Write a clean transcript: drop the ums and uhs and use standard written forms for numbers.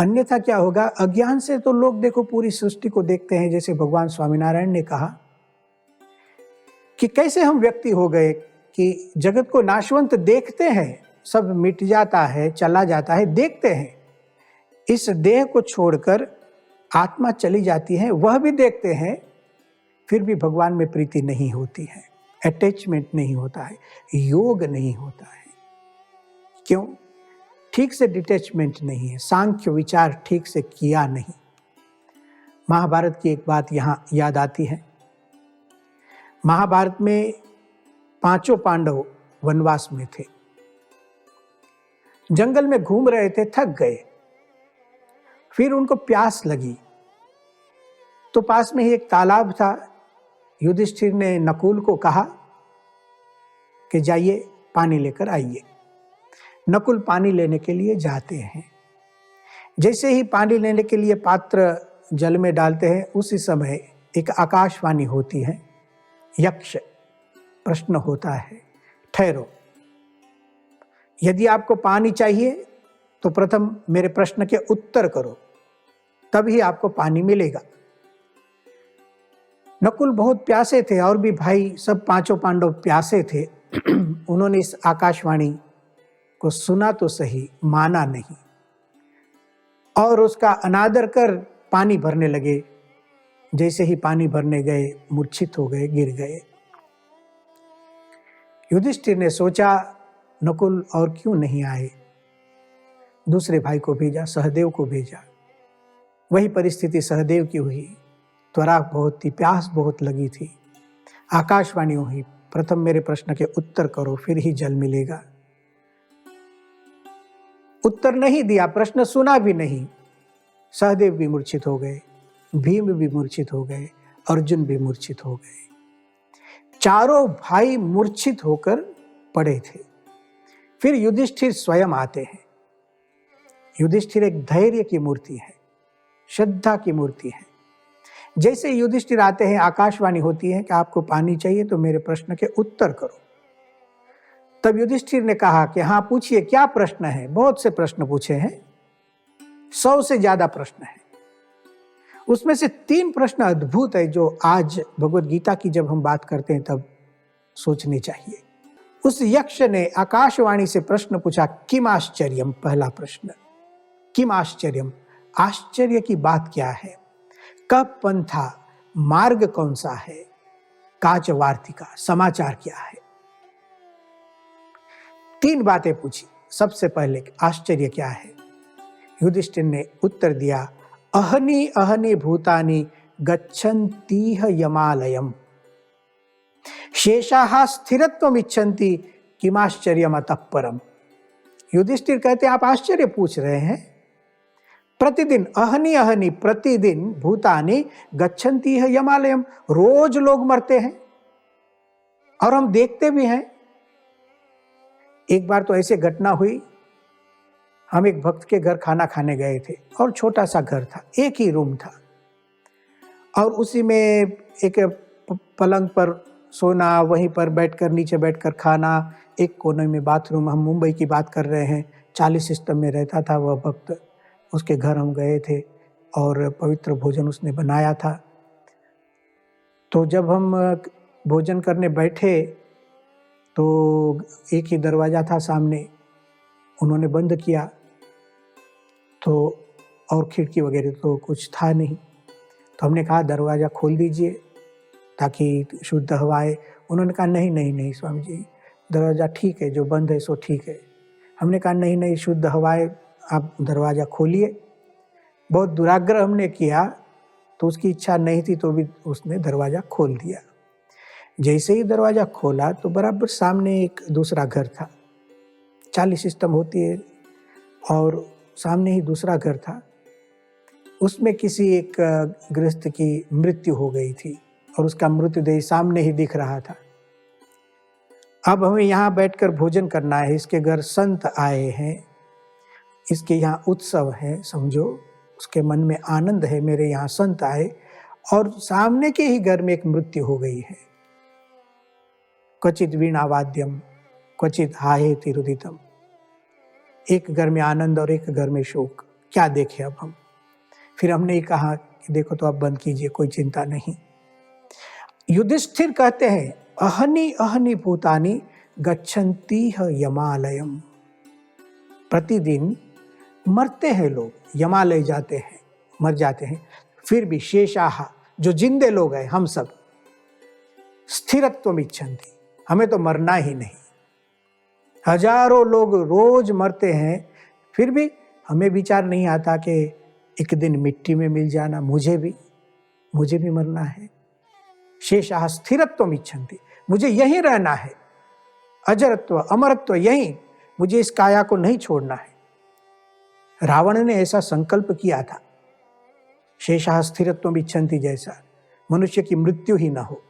अन्यथा क्या होगा, अज्ञान से तो लोग देखो पूरी सृष्टि को देखते हैं, जैसे भगवान स्वामीनारायण ने कहा कि कैसे हम व्यक्ति हो गए कि जगत को नाशवंत देखते हैं, सब मिट जाता है, चला जाता है, देखते हैं, इस देह को छोड़कर आत्मा चली जाती है, वह भी देखते हैं, फिर भी भगवान में प्रीति नहीं होती है, अटैचमेंट नहीं होता है, योग नहीं होता है। क्यों? ठीक से डिटैचमेंट नहीं है, सांख्य विचार ठीक से किया नहीं। महाभारत की एक बात यहाँ याद आती है। महाभारत में 5 पांडव वनवास में थे, जंगल में घूम रहे थे, थक गए, फिर उनको प्यास लगी, तो पास में ही एक तालाब था। युधिष्ठिर ने नकुल को कहा कि जाइए पानी लेकर आइए। नकुल पानी लेने के लिए जाते हैं। जैसे ही पानी लेने के लिए पात्र जल में डालते हैं, उसी समय एक आकाशवाणी होती है, यक्ष प्रश्न होता है, ठहरो, यदि आपको पानी चाहिए तो प्रथम मेरे प्रश्न के उत्तर करो, तभी आपको पानी मिलेगा। नकुल बहुत प्यासे थे और भी भाई सब 5 पांडव प्यासे थे। उन्होंने इस आकाशवाणी को सुना तो सही, माना नहीं और उसका अनादर कर पानी भरने लगे। जैसे ही पानी भरने गए, मूर्छित हो गए, गिर गए। युधिष्ठिर ने सोचा नकुल और क्यों नहीं आए, दूसरे भाई को भेजा, सहदेव को भेजा। वही परिस्थिति सहदेव की हुई। त्वरा बहुत थी, प्यास बहुत लगी थी। आकाशवाणी हुई, प्रथम मेरे प्रश्न के उत्तर करो, फिर ही जल मिलेगा। उत्तर नहीं दिया, प्रश्न सुना भी नहीं। सहदेव भी मूर्छित हो गए, भीम भी मूर्छित हो गए, अर्जुन भी मूर्छित हो गए। चारों भाई मूर्छित होकर पड़े थे। फिर युधिष्ठिर स्वयं आते हैं। युधिष्ठिर एक धैर्य की मूर्ति है, श्रद्धा की मूर्ति है। जैसे युधिष्ठिर आते हैं, आकाशवाणी होती है कि आपको पानी चाहिए तो मेरे प्रश्न के उत्तर करो। तब युधिष्ठिर ने कहा कि हाँ पूछिए, क्या प्रश्न है? बहुत से प्रश्न पूछे हैं, 100 से ज्यादा प्रश्न है। उसमें से 3 प्रश्न अद्भुत है जो आज भगवत गीता की जब हम बात करते हैं तब सोचने चाहिए। उस यक्ष ने आकाशवाणी से प्रश्न पूछा, किम आश्चर्यम। पहला प्रश्न, किम आश्चर्यम, आश्चर्य की बात क्या है? कब पंथा, मार्ग कौन सा है? काच वार्तिका, समाचार क्या है? 3 बातें पूछी। सबसे पहले आश्चर्य क्या है? युधिष्ठिर ने उत्तर दिया, अहनि अहनि भूतानि गच्छन्तीह यमालयम शेषाः स्थिरत्वम इच्छन्ति किमाश्चर्यम अतः परम। युधिष्ठिर कहते आप आश्चर्य पूछ रहे हैं। प्रतिदिन अहनि अहनि, प्रतिदिन भूतानि गच्छन्तीह यमालयम, रोज लोग मरते हैं और हम देखते भी हैं। एक बार तो ऐसे घटना हुई, हम एक भक्त के घर खाना खाने गए थे और छोटा सा घर था, एक ही रूम था और उसी में एक पलंग पर सोना, वहीं पर बैठकर, नीचे बैठकर खाना, एक कोने में बाथरूम। हम मुंबई की बात कर रहे हैं, 40 सिस्टम में रहता था वह भक्त। उसके घर हम गए थे और पवित्र भोजन उसने बनाया था। तो जब हम भोजन करने बैठे तो एक ही दरवाज़ा था सामने, उन्होंने बंद किया तो, और खिड़की वगैरह तो कुछ था नहीं। तो हमने कहा दरवाज़ा खोल दीजिए ताकि शुद्ध हवा आए। उन्होंने कहा नहीं नहीं नहीं स्वामी जी, दरवाज़ा ठीक है, जो बंद है सो ठीक है। हमने कहा नहीं नहीं, शुद्ध हवा आए, आप दरवाज़ा खोलिए। बहुत दुराग्रह हमने किया तो उसकी इच्छा नहीं थी तो भी उसने दरवाज़ा खोल दिया। जैसे ही दरवाज़ा खोला तो बराबर सामने एक दूसरा घर था, 40 सिस्टम होती है और सामने ही दूसरा घर था। उसमें किसी एक गृहस्थ की मृत्यु हो गई थी और उसका मृतदेह सामने ही दिख रहा था। अब हमें यहाँ बैठकर भोजन करना है, इसके घर संत आए हैं, इसके यहाँ उत्सव है, समझो उसके मन में आनंद है, मेरे यहाँ संत आए और सामने के ही घर में एक मृत्यु हो गई है। क्वचित वीणा वाद्यम क्वचित हाहेति रुदितम, एक घर में आनंद और एक घर में शोक। क्या देखें अब हम। फिर हमने ही कहा कि देखो तो अब बंद कीजिए, कोई चिंता नहीं। युधिष्ठिर कहते हैं अहनि अहनि भूतानि गच्छन्ति यमालयम। प्रतिदिन मरते हैं लोग, यमालय जाते हैं, मर जाते हैं। फिर भी शेषाह, जो जिंदे लोग हैं, हम सब स्थिरत्वम इच्छन्ति, हमें तो मरना ही नहीं। हजारों लोग रोज मरते हैं, फिर भी हमें विचार नहीं आता कि एक दिन मिट्टी में मिल जाना, मुझे भी मरना है। शेषाः स्थिरत्वम इच्छन्ति, मुझे यहीं रहना है, अजरत्व अमरत्व यहीं, मुझे इस काया को नहीं छोड़ना है। रावण ने ऐसा संकल्प किया था, शेषाः स्थिरत्वम इच्छन्ति जैसा, मनुष्य की मृत्यु ही ना हो।